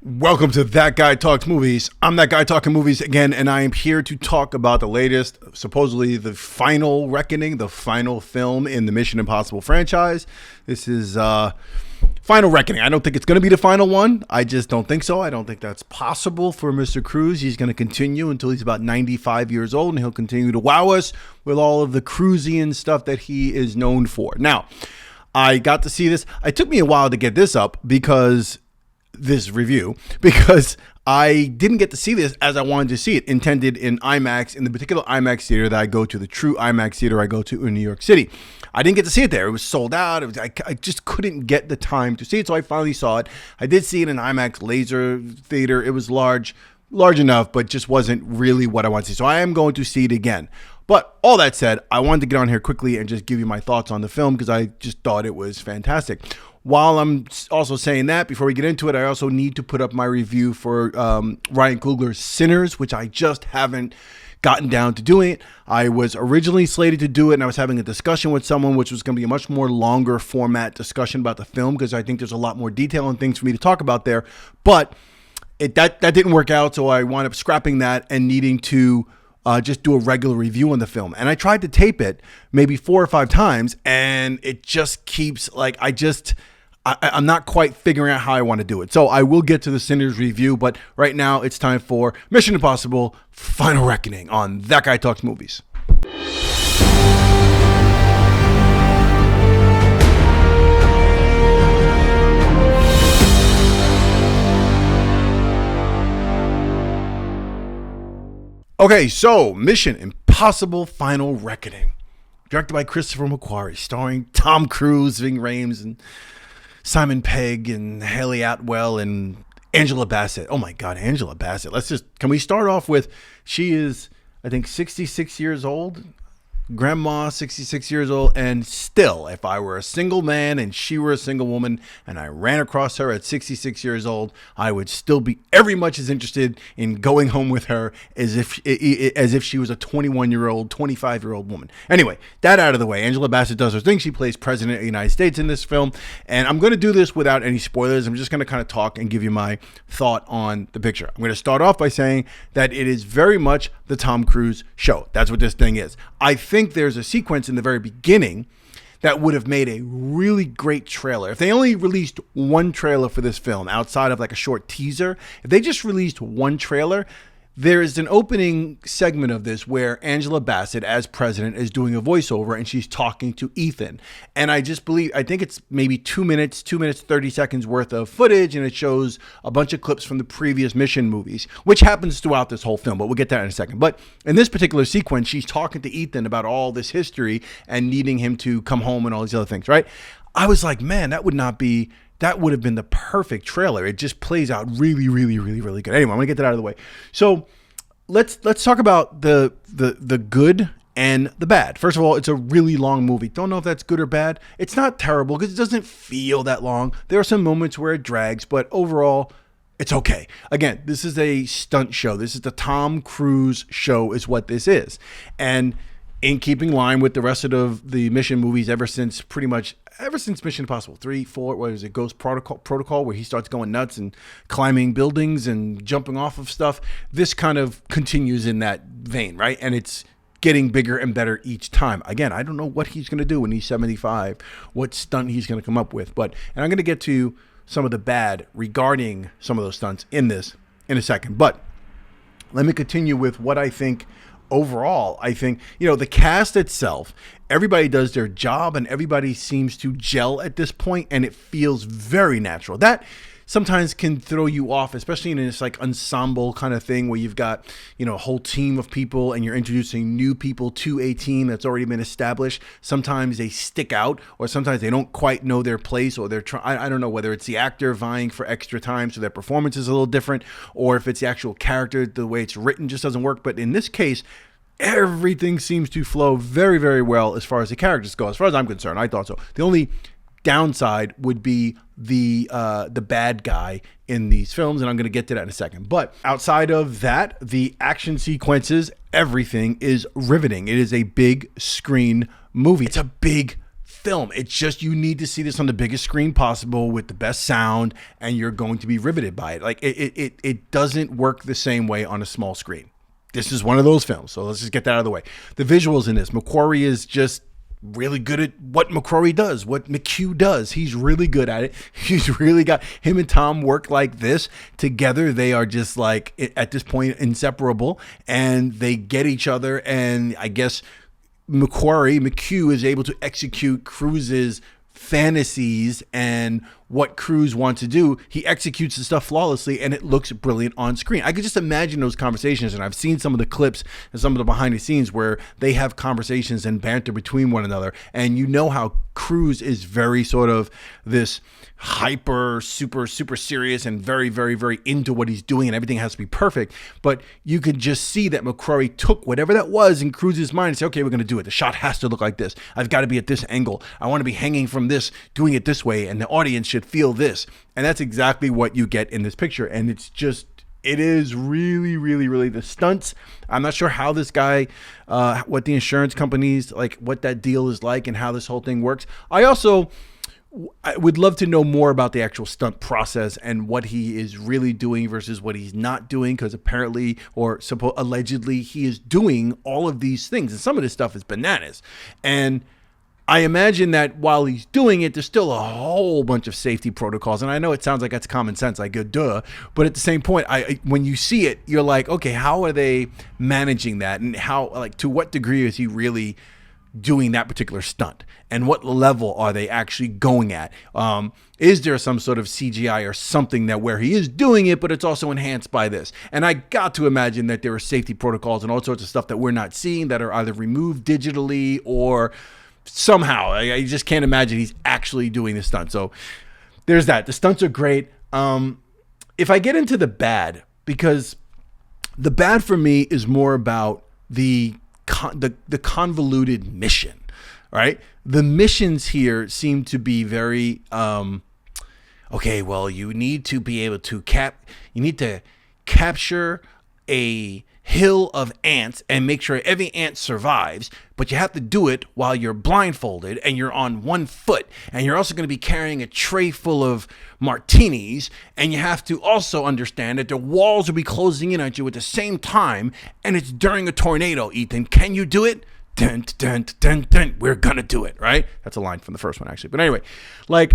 Welcome to That Guy Talks Movies. I'm that guy talking movies again, and I am here to talk about the latest, supposedly the final reckoning, the final film in the Mission Impossible franchise. This is Final Reckoning. I don't think it's going to be the final one. I just don't think so. I don't think that's possible for Mr. Cruise. He's going to continue until he's about 95 years old, and he'll continue to wow us with all of the cruisian stuff that he is known for. Now, I got to see this. It took me a while to get this up because I didn't get to see this as I wanted to see it, intended in IMAX, in the particular IMAX theater that I go to, the true IMAX theater I go to in New York City. I didn't get to see it there. It was sold out. I just couldn't get the time to see it, so I finally saw it. I did see it in IMAX laser theater. It was large enough, but just wasn't really what I wanted to see. So I am going to see it again. But all that said, I wanted to get on here quickly and just give you my thoughts on the film because I just thought it was fantastic. While I'm also saying that, before we get into it, I also need to put up my review for Ryan Coogler's Sinners, which I just haven't gotten down to doing it. I was originally slated to do it, and I was having a discussion with someone, which was going to be a much more longer format discussion about the film, because I think there's a lot more detail and things for me to talk about there. But that didn't work out, so I wound up scrapping that and needing to just do a regular review on the film. And I tried to tape it maybe 4 or 5 times, and it just keeps I'm not quite figuring out how I want to do it. So I will get to the Sinners review, but right now it's time for Mission Impossible Final Reckoning on That Guy Talks Movies. Okay, so Mission Impossible Final Reckoning, directed by Christopher McQuarrie, starring Tom Cruise, Ving Rhames, and Simon Pegg, and Haley Atwell, and Angela Bassett. Oh my God, Angela Bassett. Can we start off with, she is, I think, 66 years old. Grandma, 66 years old, and still, if I were a single man and she were a single woman and I ran across her at 66 years old, I would still be every much as interested in going home with her as if she was a 21-year-old, 25-year-old woman. Anyway, that out of the way, Angela Bassett does her thing. She plays President of the United States in this film, and I'm going to do this without any spoilers. I'm just going to kind of talk and give you my thought on the picture. I'm going to start off by saying that it is very much the Tom Cruise show. That's what this thing is. I think there's a sequence in the very beginning that would have made a really great trailer. If they only released one trailer for this film outside of like a short teaser, if they just released one trailer, there is an opening segment of this where Angela Bassett as president is doing a voiceover and she's talking to Ethan. And I think it's maybe 2 minutes, 30 seconds worth of footage, and it shows a bunch of clips from the previous Mission movies, which happens throughout this whole film, but we'll get to that in a second. But in this particular sequence, she's talking to Ethan about all this history and needing him to come home and all these other things, right? I was like, man, that would have been the perfect trailer. It just plays out really, really, really, really good. Anyway, I'm gonna get that out of the way. So let's talk about the good and the bad. First of all, it's a really long movie. Don't know if that's good or bad. It's not terrible because it doesn't feel that long. There are some moments where it drags, but overall, it's okay. Again, this is a stunt show. This is the Tom Cruise show is what this is. And in keeping line with the rest of the Mission movies ever since Mission Impossible 3, 4, what is it, Ghost Protocol, where he starts going nuts and climbing buildings and jumping off of stuff, this kind of continues in that vein, right? And it's getting bigger and better each time. Again, I don't know what he's going to do when he's 75, what stunt he's going to come up with, and I'm going to get to some of the bad regarding some of those stunts in this in a second. But let me continue with what I think. Overall, I think, the cast itself, everybody does their job and everybody seems to gel at this point, and it feels very natural. That sometimes can throw you off, especially in this like ensemble kind of thing where you've got, a whole team of people and you're introducing new people to a team that's already been established. Sometimes they stick out, or sometimes they don't quite know their place, or they're I don't know whether it's the actor vying for extra time so their performance is a little different, or if it's the actual character, the way it's written just doesn't work. But in this case, everything seems to flow very, very well as far as the characters go. As far as I'm concerned, I thought so. The only downside would be the bad guy in these films, and I'm going to get to that in a second. But outside of that, the action sequences, everything is riveting. It is a big screen movie. It's a big film. It's just, you need to see this on the biggest screen possible with the best sound, and you're going to be riveted by it. Like it doesn't work the same way on a small screen. This is one of those films. So let's just get that out of the way. The visuals in this, McQuarrie is just really good at what McQuarrie does, what McHugh does. He's really good at it. He's really got, him and Tom work like this together. They are just like, at this point, inseparable, and they get each other. And I guess McHugh is able to execute Cruise's fantasies and what Cruise wants to do. He executes the stuff flawlessly, and it looks brilliant on screen. I could just imagine those conversations, and I've seen some of the clips and some of the behind the scenes where they have conversations and banter between one another, and you know how Cruise is very sort of this hyper, super serious and very, very, very into what he's doing, and everything has to be perfect. But you could just see that McQuarrie took whatever that was in Cruise's mind and said, okay, we're going to do it. The shot has to look like this. I've got to be at this angle. I want to be hanging from this, doing it this way, and the audience should feel this. And that's exactly what you get in this picture. And it's just, it is really, really, really, the stunts. I'm not sure how this guy, what the insurance companies, like what that deal is like and how this whole thing works. I would love to know more about the actual stunt process and what he is really doing versus what he's not doing, because apparently, or allegedly, he is doing all of these things, and some of this stuff is bananas. And I imagine that while he's doing it, there's still a whole bunch of safety protocols. And I know it sounds like that's common sense, like duh. But at the same point, when you see it, you're like, okay, how are they managing that? And how, like, to what degree is he really doing that particular stunt, and what level are they actually going at? Is there some sort of CGI or something that where he is doing it, but it's also enhanced by this? And I got to imagine that there are safety protocols and all sorts of stuff that we're not seeing that are either removed digitally or somehow. I just can't imagine he's actually doing this stunt. So there's that. The stunts are great. If I get into the bad, because the bad for me is more about the convoluted mission, right? The missions here seem to be very, okay, well, you need to be able to capture a hill of ants and make sure every ant survives, but you have to do it while you're blindfolded and you're on one foot, and you're also going to be carrying a tray full of martinis, and you have to also understand that the walls will be closing in on you at the same time, and it's during a tornado. Ethan, can you do it? Dun, dun, dun, dun, we're gonna do it, right? That's a line from the first one, actually. But anyway, like,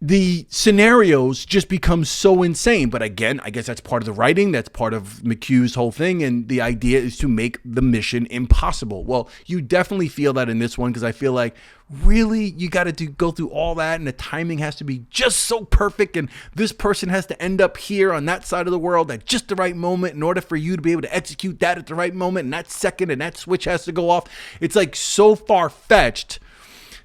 the scenarios just become so insane. But again, I guess that's part of the writing. That's part of McHugh's whole thing. And the idea is to make the mission impossible. Well, you definitely feel that in this one, because I feel like, really, you got to go through all that, and the timing has to be just so perfect, and this person has to end up here on that side of the world at just the right moment in order for you to be able to execute that at the right moment, and that second, and that switch has to go off. It's like so far-fetched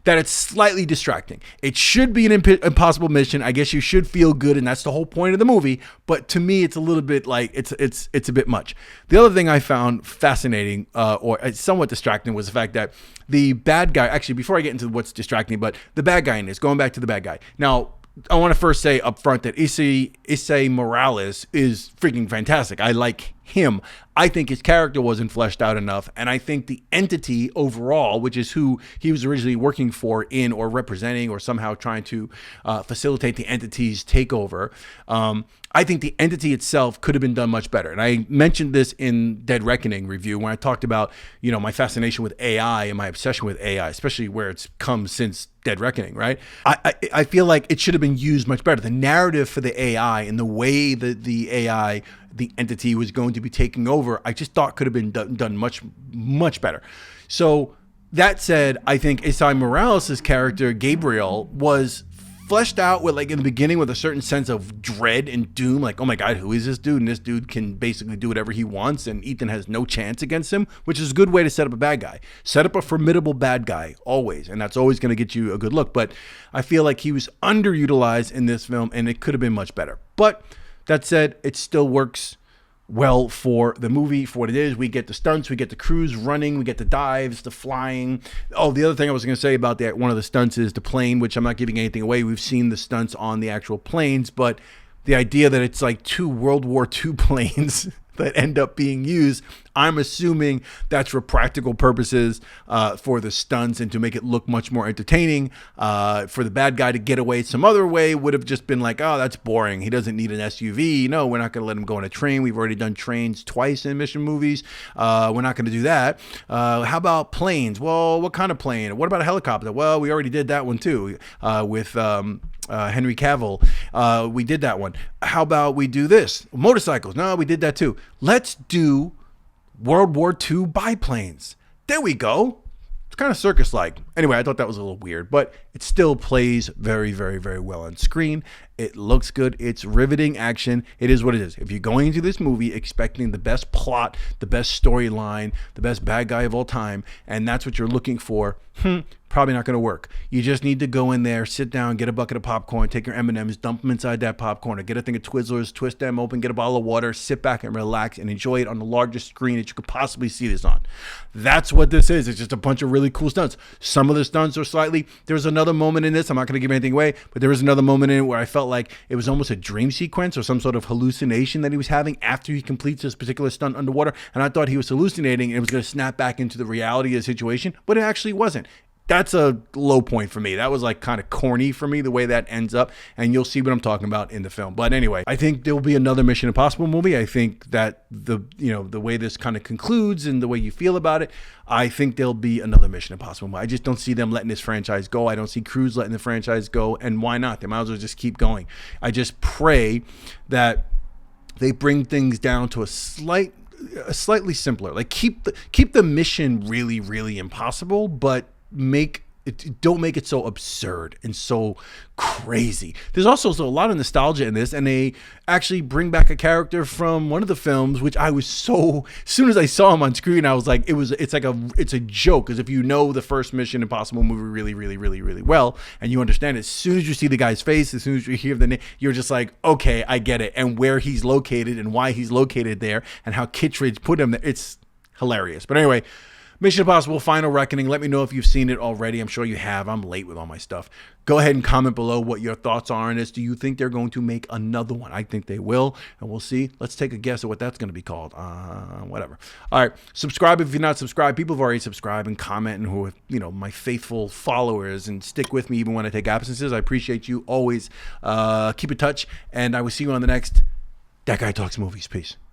that it's slightly distracting. It should be an impossible mission. I guess you should feel good, and that's the whole point of the movie. But to me, it's a little bit like it's a bit much. The other thing I found fascinating, or somewhat distracting, was the fact that the bad guy. Actually, before I get into what's distracting, but the bad guy in this. Going back to the bad guy now. I want to first say up front that Issei Morales is freaking fantastic. I like him. I think his character wasn't fleshed out enough, and I think the entity overall, which is who he was originally working for in or representing or somehow trying to facilitate the entity's takeover, I think the entity itself could have been done much better. And I mentioned this in Dead Reckoning review when I talked about, my fascination with AI and my obsession with AI, especially where it's come since Dead Reckoning, right? I feel like it should have been used much better. The narrative for the AI and the way that the AI, the entity, was going to be taking over, I just thought could have been done much, much better. So that said, I think Issei Morales' character, Gabriel, was fleshed out with, like, in the beginning with a certain sense of dread and doom, like, oh my God, who is this dude? And this dude can basically do whatever he wants, and Ethan has no chance against him, which is a good way to set up a bad guy. Set up a formidable bad guy, always, and that's always going to get you a good look. But I feel like he was underutilized in this film, and it could have been much better. But that said, it still works well for the movie, for what it is. We get the stunts, we get the Cruise running, we get the dives, the flying. Oh, the other thing I was going to say about that, one of the stunts is the plane, which I'm not giving anything away. We've seen the stunts on the actual planes, but the idea that it's like two World War II planes that end up being used. I'm assuming that's for practical purposes, for the stunts and to make it look much more entertaining. For the bad guy to get away some other way would have just been like, oh, that's boring. He doesn't need an SUV. No, we're not going to let him go on a train. We've already done trains twice in Mission movies. We're not going to do that. How about planes? Well, what kind of plane? What about a helicopter? Well, we already did that one too, with Henry Cavill. We did that one. How about we do this? Motorcycles? No, we did that too. Let's do World War II biplanes. There we go. It's kind of circus-like. Anyway, I thought that was a little weird, but it still plays very, very, very well on screen. It looks good. It's riveting action. It is what it is. If you're going into this movie expecting the best plot, the best storyline, the best bad guy of all time, and that's what you're looking for, probably not going to work. You just need to go in there, sit down, get a bucket of popcorn, take your M&Ms, dump them inside that popcorn, or get a thing of Twizzlers, twist them open, get a bottle of water, sit back and relax and enjoy it on the largest screen that you could possibly see this on. That's what this is. It's just a bunch of really cool stunts. Some of the stunts are slightly, there's another moment in this, I'm not going to give anything away, but there is another moment in it where I felt like it was almost a dream sequence or some sort of hallucination that he was having after he completes this particular stunt underwater, and I thought he was hallucinating and it was going to snap back into the reality of the situation, but it actually wasn't. That's a low point for me. That was like kind of corny for me, the way that ends up, and you'll see what I'm talking about in the film. But anyway, I think there'll be another Mission Impossible movie. I think that the way this kind of concludes and the way you feel about it, I think there'll be another Mission Impossible movie. I just don't see them letting this franchise go. I don't see Cruise letting the franchise go, and why not? They might as well just keep going. I just pray that they bring things down to a slightly simpler. Like keep the mission really, really impossible, but don't make it so absurd and so crazy. There's also a lot of nostalgia in this, and they actually bring back a character from one of the films, which I was as soon as I saw him on screen, I was like, it's a joke, because if you know the first Mission Impossible movie really, really, really, really well, and you understand it, as soon as you see the guy's face, as soon as you hear the name, you're just like, okay, I get it, and where he's located and why he's located there and how Kittredge put him there. It's hilarious. But anyway, Mission Impossible Final Reckoning. Let me know if you've seen it already. I'm sure you have. I'm late with all my stuff. Go ahead and comment below what your thoughts are on this. Do you think they're going to make another one? I think they will, and we'll see. Let's take a guess at what that's going to be called. Whatever. All right. Subscribe if you're not subscribed. People have already subscribed and comment, and who are, my faithful followers and stick with me even when I take absences. I appreciate you always. Keep in touch, and I will see you on the next That Guy Talks Movies. Peace.